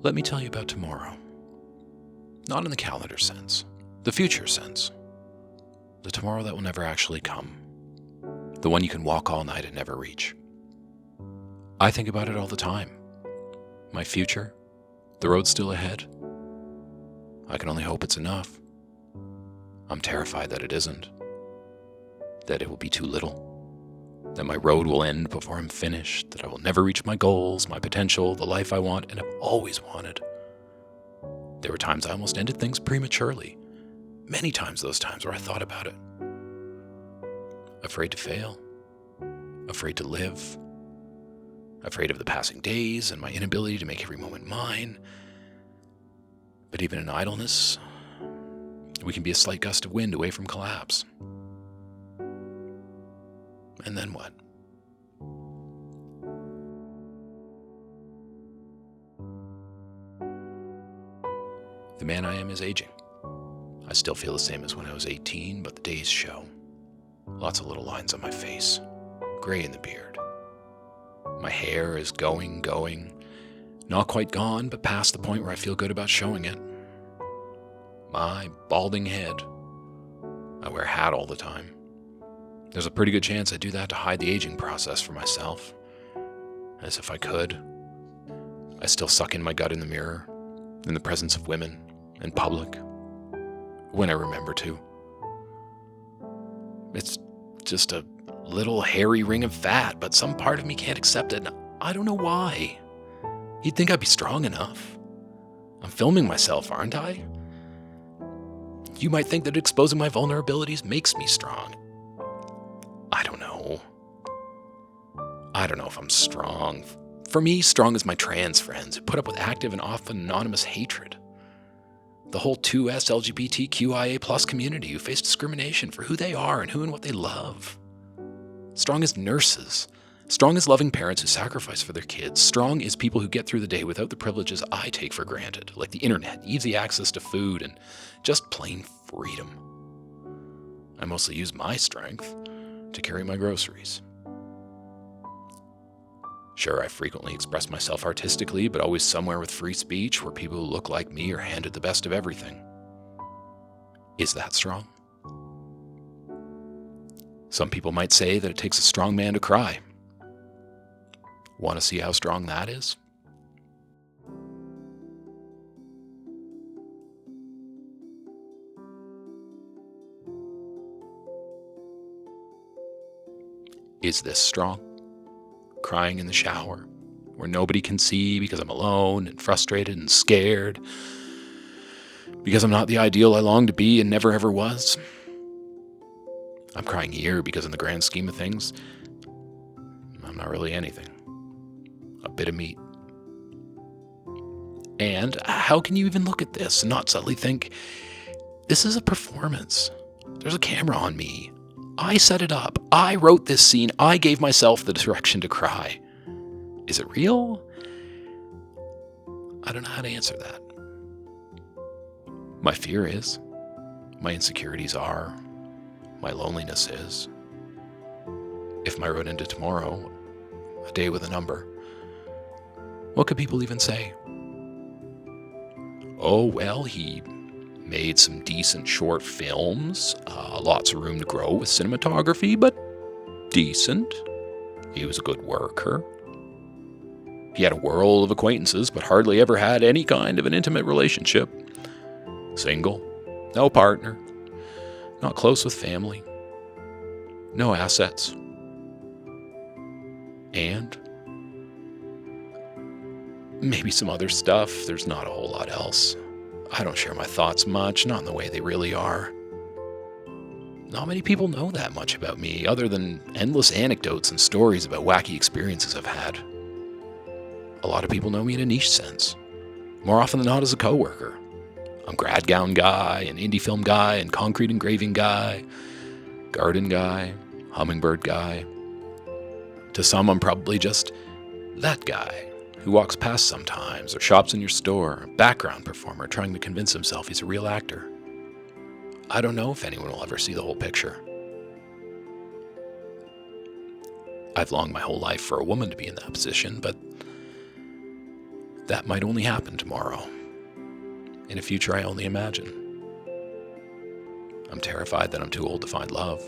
Let me tell you about tomorrow. Not in the calendar sense, the future sense. The tomorrow that will never actually come. The one you can walk all night and never reach. I think about it all the time. My future, the road still ahead. I can only hope it's enough. I'm terrified that it isn't. That it will be too little. That my road will end before I'm finished. That I will never reach my goals, my potential, the life I want and have always wanted. There were times I almost ended things prematurely. Many times those times where I thought about it. Afraid to fail. Afraid to live. Afraid of the passing days and my inability to make every moment mine. But even in idleness, we can be a slight gust of wind away from collapse. And then what? The man I am is aging. I still feel the same as when I was 18, but the days show. Lots of little lines on my face, gray in the beard. My hair is going, not quite gone, but past the point where I feel good about showing it. My balding head. I wear a hat all the time. There's a pretty good chance I do that to hide the aging process for myself. As if I could. I still suck in my gut in the mirror, in the presence of women, in public, when I remember to. It's just a little hairy ring of fat, but some part of me can't accept it, and I don't know why. You'd think I'd be strong enough. I'm filming myself, aren't I? You might think that exposing my vulnerabilities makes me strong. I don't know. I don't know if I'm strong. For me, strong is my trans friends who put up with active and often anonymous hatred. The whole 2S LGBTQIA+ community who face discrimination for who they are and who and what they love. Strong is nurses. Strong is loving parents who sacrifice for their kids. Strong is people who get through the day without the privileges I take for granted, like the internet, easy access to food, and just plain freedom. I mostly use my strength to carry my groceries. Sure, I frequently express myself artistically, but always somewhere with free speech where people who look like me are handed the best of everything. Is that strong? Some people might say that it takes a strong man to cry. Want to see how strong that is? Is this strong? Crying in the shower, where nobody can see because I'm alone and frustrated and scared, because I'm not the ideal I long to be and never ever was. I'm crying here because in the grand scheme of things, I'm not really anything. A bit of meat. And how can you even look at this and not suddenly think, this is a performance. There's a camera on me. I set it up. I wrote this scene. I gave myself the direction to cry. Is it real? I don't know how to answer that. My fear is. My insecurities are. My loneliness is. If my road ended tomorrow, a day with a number, what could people even say? Oh, well, he made some decent short films, lots of room to grow with cinematography, but decent. He was a good worker. He had a world of acquaintances, but hardly ever had any kind of an intimate relationship. Single, no partner, not close with family, no assets. And maybe some other stuff. There's not a whole lot else. I don't share my thoughts much, not in the way they really are. Not many people know that much about me, other than endless anecdotes and stories about wacky experiences I've had. A lot of people know me in a niche sense, more often than not as a coworker. I'm grad gown guy, an indie film guy, and concrete engraving guy, garden guy, hummingbird guy. To some, I'm probably just that guy who walks past sometimes or shops in your store, a background performer trying to convince himself he's a real actor. I don't know if anyone will ever see the whole picture. I've longed my whole life for a woman to be in that position, but That might only happen tomorrow, in a future I only imagine. I'm terrified that I'm too old to find love.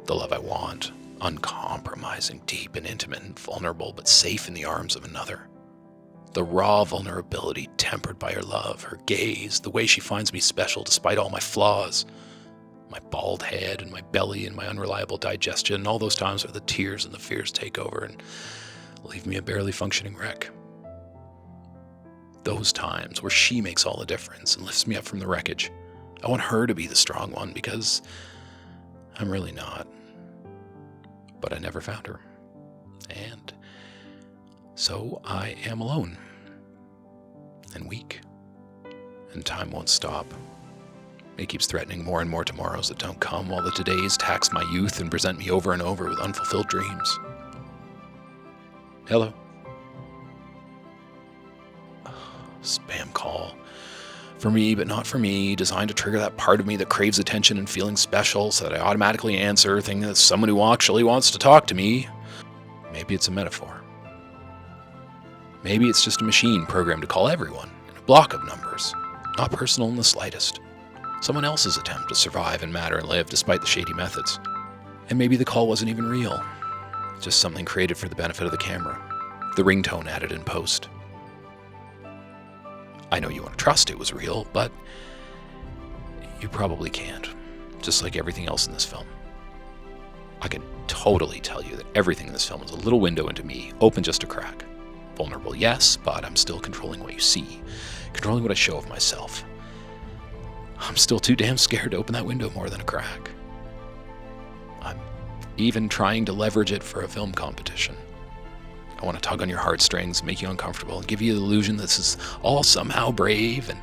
The love I want, uncompromising, deep and intimate and vulnerable, but safe in the arms of another. The raw vulnerability tempered by her love, her gaze, the way she finds me special despite all my flaws. My bald head and my belly and my unreliable digestion, and all those times where the tears and the fears take over and leave me a barely functioning wreck. Those times where she makes all the difference and lifts me up from the wreckage. I want her to be the strong one because I'm really not. But I never found her. And so I am alone and weak, and time won't stop. It keeps threatening more and more tomorrows that don't come, while the todays tax my youth and present me over and over with unfulfilled dreams. Hello. Spam call. For me, but not for me, designed to trigger that part of me that craves attention and feeling special, so that I automatically answer, thinking that someone who actually wants to talk to me. Maybe it's a metaphor. Maybe it's just a machine programmed to call everyone in a block of numbers, not personal in the slightest. Someone else's attempt to survive and matter and live despite the shady methods. And maybe the call wasn't even real, just something created for the benefit of the camera, the ringtone added in post. I know you want to trust it was real, but you probably can't, just like everything else in this film. I can totally tell you that everything in this film is a little window into me, open just a crack. Vulnerable, yes, but I'm still controlling what you see, controlling what I show of myself. I'm still too damn scared to open that window more than a crack. I'm even trying to leverage it for a film competition. I want to tug on your heartstrings, make you uncomfortable, and give you the illusion this is all somehow brave, and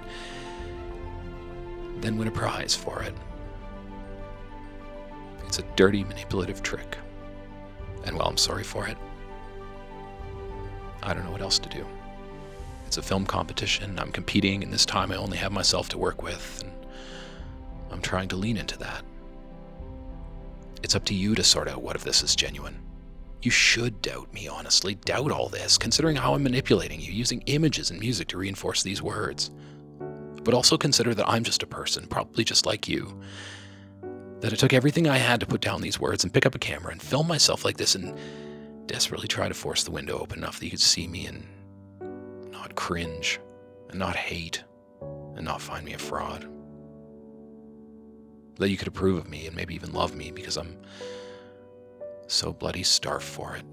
then win a prize for it. It's a dirty, manipulative trick. And while I'm sorry for it, I don't know what else to do. It's a film competition, I'm competing, and this time I only have myself to work with, and I'm trying to lean into that. It's up to you to sort out what of this is genuine. You should doubt me, honestly. Doubt all this, considering how I'm manipulating you, using images and music to reinforce these words. But also consider that I'm just a person, probably just like you. That it took everything I had to put down these words and pick up a camera and film myself like this and desperately try to force the window open enough that you could see me and not cringe, and not hate, and not find me a fraud. That you could approve of me and maybe even love me because I'm so bloody starved for it.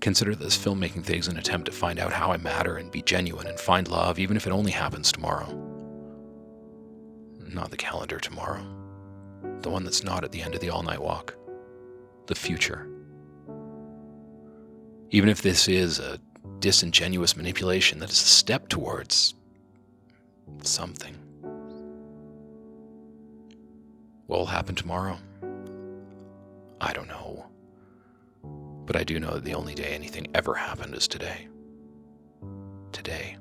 Consider this filmmaking thing as an attempt to find out how I matter and be genuine and find love, even if it only happens tomorrow. Not the calendar tomorrow. The one that's not at the end of the all-night walk. The future. Even if this is a disingenuous manipulation, that is a step towards something. What will happen tomorrow? I don't know. But I do know that the only day anything ever happened is today. Today.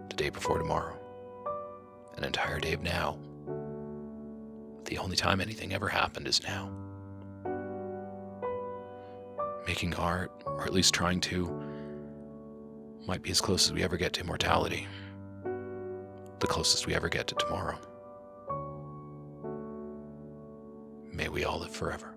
The day before tomorrow. An entire day of now. The only time anything ever happened is now. Making art, or at least trying to, might be as close as we ever get to immortality. The closest we ever get to tomorrow. May we all live forever.